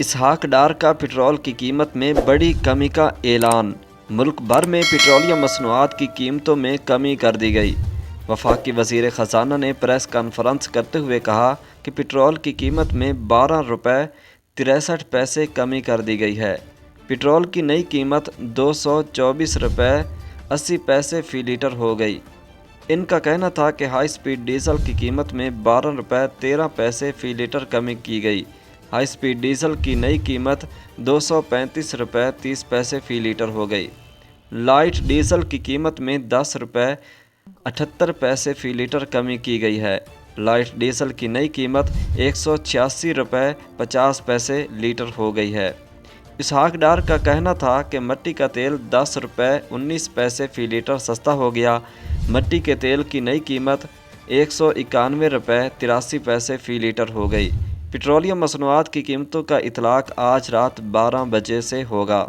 इसहाक डार का पेट्रोल की कीमत में बड़ी कमी का ऐलान। मुल्क भर में पेट्रोलियम मसनूआत की कीमतों में कमी कर दी गई। वफाकी वज़ीर ख़जाना ने प्रेस कॉन्फ्रेंस करते हुए कहा कि पेट्रोल की कीमत में 12 रुपये 63 पैसे कमी कर दी गई है। पेट्रोल की नई कीमत 224 रुपये 80 पैसे फ़ी लीटर हो गई। इनका कहना था कि हाई स्पीड डीजल की कीमत में 12 रुपये 13 पैसे फ़ी लीटर कमी की गई। हाई स्पीड डीजल की नई कीमत 235 रुपये 30 पैसे फ़ी लीटर हो गई। लाइट डीजल की कीमत में 10 रुपये 78 पैसे फ़ी लीटर कमी की गई है। लाइट डीजल की नई कीमत 186 रुपये 50 पैसे लीटर हो गई है। इसहाक डार का कहना था कि मिट्टी का तेल 10 रुपये 19 पैसे फ़ी लीटर सस्ता हो गया। मिट्टी के तेल की नई कीमत 191 रुपये 83 पैसे फ़ी लीटर हो गई। पेट्रोलियम मसनूआत की कीमतों का इतलाक़ आज रात 12 बजे से होगा।